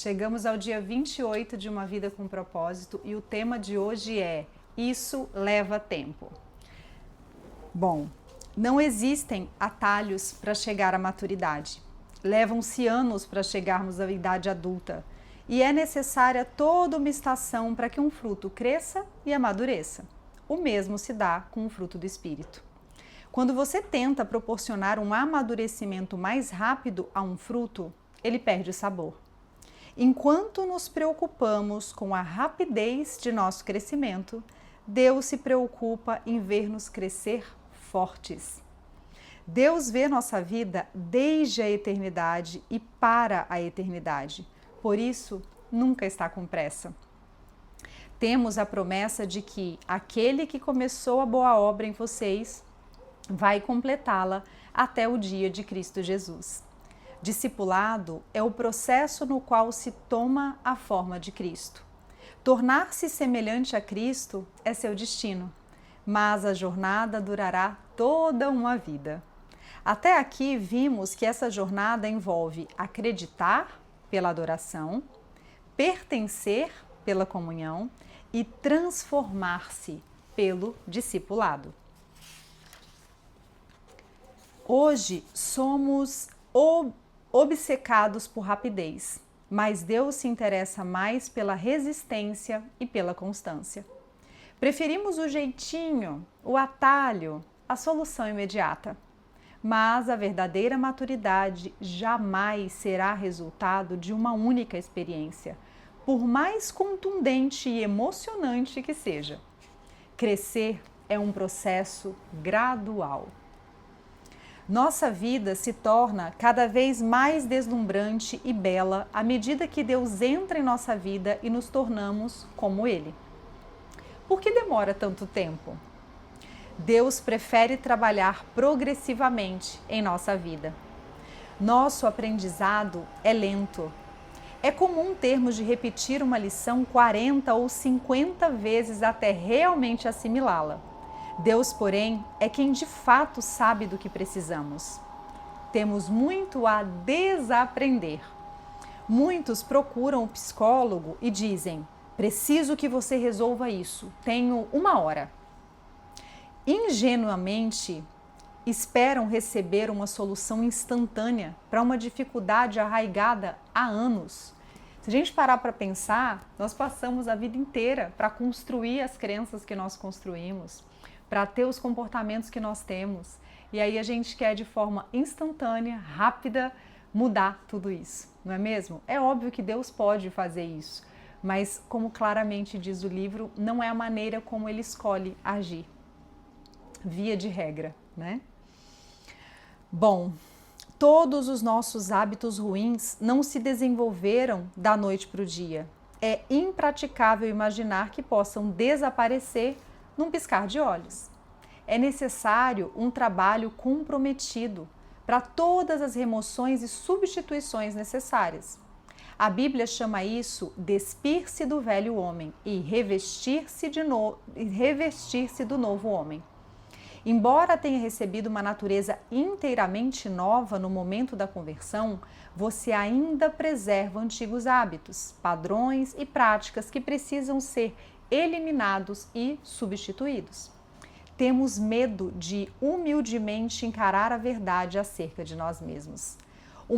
Chegamos ao dia 28 de Uma Vida com Propósito e o tema de hoje é Isso leva tempo. Bom, não existem atalhos para chegar à maturidade. Levam-se anos para chegarmos à idade adulta e é necessária toda uma estação para que um fruto cresça e amadureça. O mesmo se dá com o fruto do Espírito. Quando você tenta proporcionar um amadurecimento mais rápido a um fruto, ele perde o sabor. Enquanto nos preocupamos com a rapidez de nosso crescimento, Deus se preocupa em ver-nos crescer fortes. Deus vê nossa vida desde a eternidade e para a eternidade. Por isso, nunca está com pressa. Temos a promessa de que aquele que começou a boa obra em vocês vai completá-la até o dia de Cristo Jesus. Discipulado é o processo no qual se toma a forma de Cristo. Tornar-se semelhante a Cristo é seu destino, mas a jornada durará toda uma vida. Até aqui vimos que essa jornada envolve acreditar pela adoração, pertencer pela comunhão e transformar-se pelo discipulado. Hoje somos obcecados por rapidez, mas Deus se interessa mais pela resistência e pela constância. Preferimos o jeitinho, o atalho, a solução imediata. Mas a verdadeira maturidade jamais será resultado de uma única experiência, por mais contundente e emocionante que seja. Crescer é um processo gradual. Nossa vida se torna cada vez mais deslumbrante e bela à medida que Deus entra em nossa vida e nos tornamos como Ele. Por que demora tanto tempo? Deus prefere trabalhar progressivamente em nossa vida. Nosso aprendizado é lento. É comum termos de repetir uma lição 40 ou 50 vezes até realmente assimilá-la. Deus, porém, é quem de fato sabe do que precisamos. Temos muito a desaprender. Muitos procuram o psicólogo e dizem: preciso que você resolva isso, tenho 1 hora. Ingenuamente, esperam receber uma solução instantânea para uma dificuldade arraigada há anos. Se a gente parar para pensar, nós passamos a vida inteira para construir as crenças que nós construímos, para ter os comportamentos que nós temos. E aí a gente quer de forma instantânea, rápida, mudar tudo isso, não é mesmo? É óbvio que Deus pode fazer isso, mas como claramente diz o livro, não é a maneira como Ele escolhe agir. Via de regra, né? Bom, todos os nossos hábitos ruins não se desenvolveram da noite para o dia. É impraticável imaginar que possam desaparecer num piscar de olhos. É necessário um trabalho comprometido para todas as remoções e substituições necessárias. A Bíblia chama isso despir-se do velho homem e revestir-se do novo homem. Embora tenha recebido uma natureza inteiramente nova no momento da conversão, você ainda preserva antigos hábitos, padrões e práticas que precisam ser eliminados e substituídos. Temos medo de humildemente encarar a verdade acerca de nós mesmos. O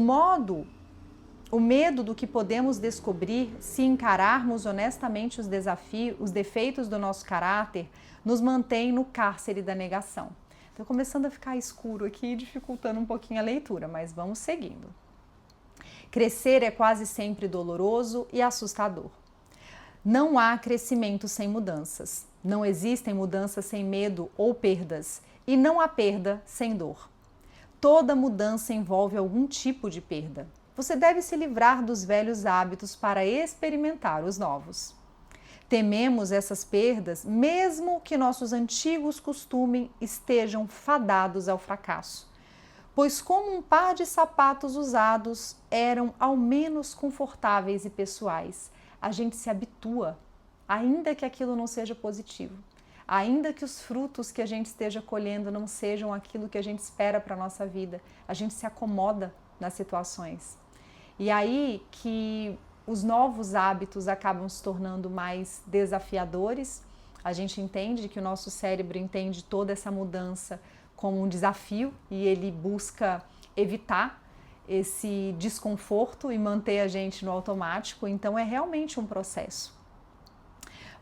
medo do que podemos descobrir se encararmos honestamente os defeitos do nosso caráter nos mantém no cárcere da negação. Estou começando a ficar escuro aqui, dificultando um pouquinho a leitura, mas vamos seguindo. Crescer é quase sempre doloroso e assustador. Não há crescimento sem mudanças. Não existem mudanças sem medo ou perdas. E não há perda sem dor. Toda mudança envolve algum tipo de perda. Você deve se livrar dos velhos hábitos para experimentar os novos. Tememos essas perdas, mesmo que nossos antigos costumes estejam fadados ao fracasso. Pois como um par de sapatos usados eram ao menos confortáveis e pessoais, a gente se habitua, ainda que aquilo não seja positivo. Ainda que os frutos que a gente esteja colhendo não sejam aquilo que a gente espera para a nossa vida, a gente se acomoda nas situações. E aí que os novos hábitos acabam se tornando mais desafiadores. A gente entende que o nosso cérebro entende toda essa mudança como um desafio e ele busca evitar esse desconforto e manter a gente no automático, então é realmente um processo.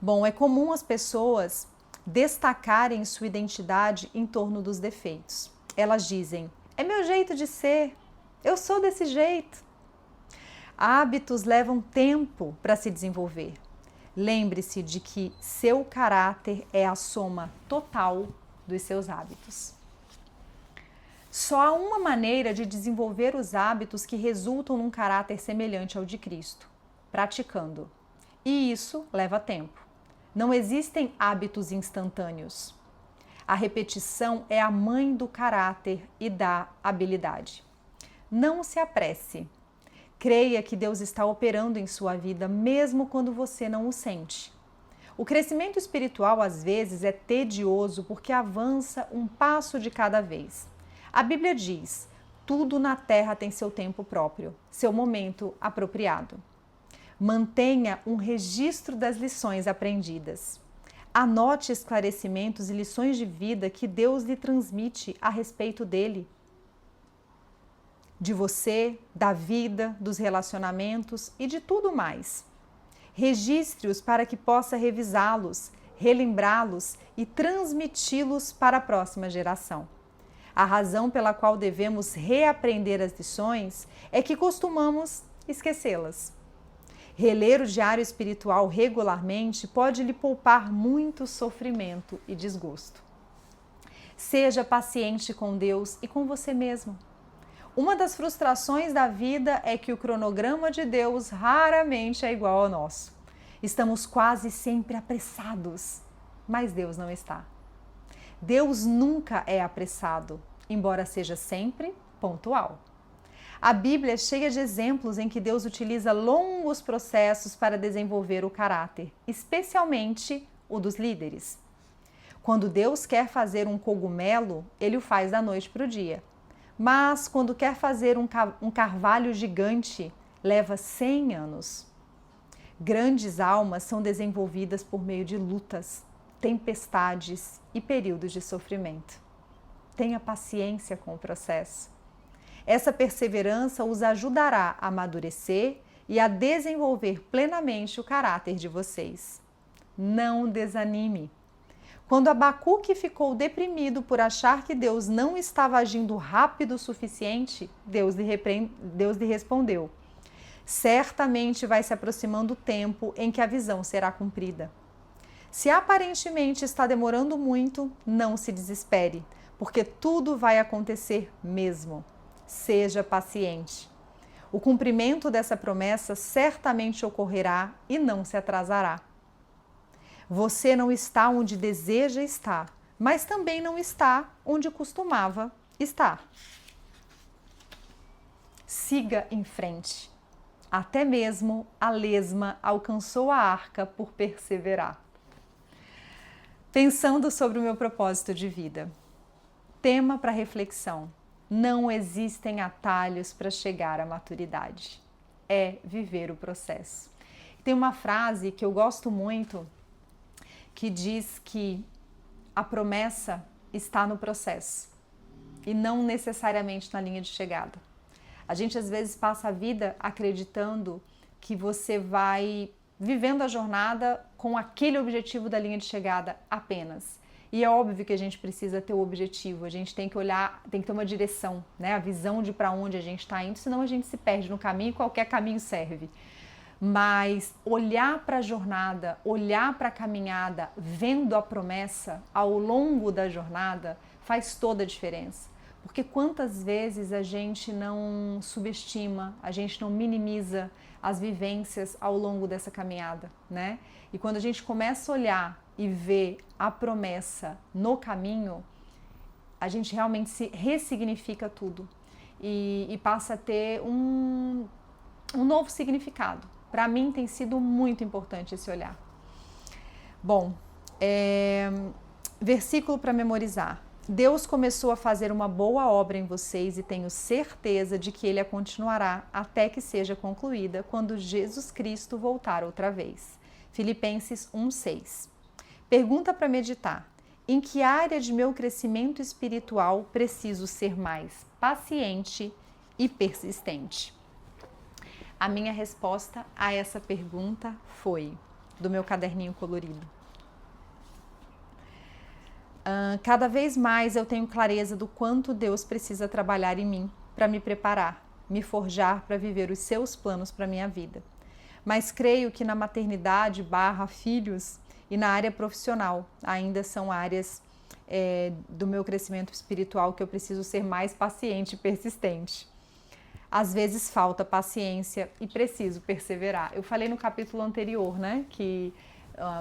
Bom, é comum as pessoas destacarem sua identidade em torno dos defeitos. Elas dizem, é meu jeito de ser, eu sou desse jeito. Hábitos levam tempo para se desenvolver. Lembre-se de que seu caráter é a soma total dos seus hábitos. Só há uma maneira de desenvolver os hábitos que resultam num caráter semelhante ao de Cristo, praticando. E isso leva tempo. Não existem hábitos instantâneos. A repetição é a mãe do caráter e da habilidade. Não se apresse. Creia que Deus está operando em sua vida mesmo quando você não o sente. O crescimento espiritual às vezes é tedioso porque avança um passo de cada vez. A Bíblia diz, tudo na terra tem seu tempo próprio, seu momento apropriado. Mantenha um registro das lições aprendidas. Anote esclarecimentos e lições de vida que Deus lhe transmite a respeito dele. De você, da vida, dos relacionamentos e de tudo mais. Registre-os para que possa revisá-los, relembrá-los e transmiti-los para a próxima geração. A razão pela qual devemos reaprender as lições é que costumamos esquecê-las. Reler o diário espiritual regularmente pode lhe poupar muito sofrimento e desgosto. Seja paciente com Deus e com você mesmo. Uma das frustrações da vida é que o cronograma de Deus raramente é igual ao nosso. Estamos quase sempre apressados, mas Deus não está. Deus nunca é apressado, embora seja sempre pontual. A Bíblia é cheia de exemplos em que Deus utiliza longos processos para desenvolver o caráter, especialmente o dos líderes. Quando Deus quer fazer um cogumelo, Ele o faz da noite para o dia. Mas quando quer fazer um carvalho gigante, leva 100 anos. Grandes almas são desenvolvidas por meio de lutas, tempestades e períodos de sofrimento. Tenha paciência com o processo. Essa perseverança os ajudará a amadurecer e a desenvolver plenamente o caráter de vocês. Não desanime. Quando Abacuque ficou deprimido por achar que Deus não estava agindo rápido o suficiente, Deus lhe respondeu: certamente vai se aproximando o tempo em que a visão será cumprida. Se aparentemente está demorando muito, não se desespere, porque tudo vai acontecer mesmo. Seja paciente. O cumprimento dessa promessa certamente ocorrerá e não se atrasará. Você não está onde deseja estar, mas também não está onde costumava estar. Siga em frente. Até mesmo a lesma alcançou a arca por perseverar. Pensando sobre o meu propósito de vida. Tema para reflexão. Não existem atalhos para chegar à maturidade. É viver o processo. Tem uma frase que eu gosto muito, que diz que a promessa está no processo e não necessariamente na linha de chegada. A gente às vezes passa a vida acreditando que você vai vivendo a jornada com aquele objetivo da linha de chegada apenas. E é óbvio que a gente precisa ter o objetivo, a gente tem que olhar, tem que ter uma direção, né? A visão de para onde a gente está indo, senão a gente se perde no caminho e qualquer caminho serve. Mas olhar para a jornada, olhar para a caminhada, vendo a promessa ao longo da jornada, faz toda a diferença. Porque quantas vezes a gente não subestima, a gente não minimiza as vivências ao longo dessa caminhada, né? E quando a gente começa a olhar e ver a promessa no caminho, a gente realmente se ressignifica tudo e passa a ter um novo significado. Para mim tem sido muito importante esse olhar. Bom, versículo para memorizar. Deus começou a fazer uma boa obra em vocês e tenho certeza de que Ele a continuará até que seja concluída quando Jesus Cristo voltar outra vez. Filipenses 1:6. Pergunta para meditar: em que área de meu crescimento espiritual preciso ser mais paciente e persistente? A minha resposta a essa pergunta foi do meu caderninho colorido. Cada vez mais eu tenho clareza do quanto Deus precisa trabalhar em mim para me preparar, me forjar para viver os seus planos para a minha vida. Mas creio que na maternidade / filhos e na área profissional ainda são áreas do meu crescimento espiritual que eu preciso ser mais paciente e persistente. Às vezes falta paciência e preciso perseverar. Eu falei no capítulo anterior, né, que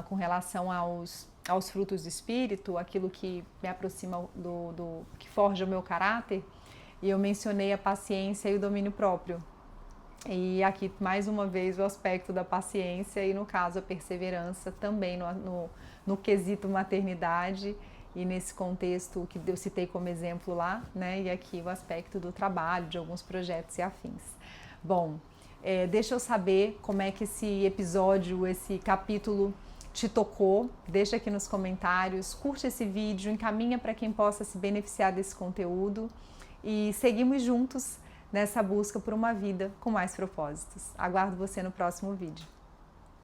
com relação aos frutos do Espírito, aquilo que me aproxima que forja o meu caráter, e eu mencionei a paciência e o domínio próprio. E aqui, mais uma vez, o aspecto da paciência e, no caso, a perseverança também no quesito maternidade e nesse contexto que eu citei como exemplo lá, né? E aqui o aspecto do trabalho, de alguns projetos e afins. Bom, deixa eu saber como é que esse episódio, esse capítulo te tocou, deixa aqui nos comentários, curte esse vídeo, encaminha para quem possa se beneficiar desse conteúdo e seguimos juntos nessa busca por uma vida com mais propósitos. Aguardo você no próximo vídeo.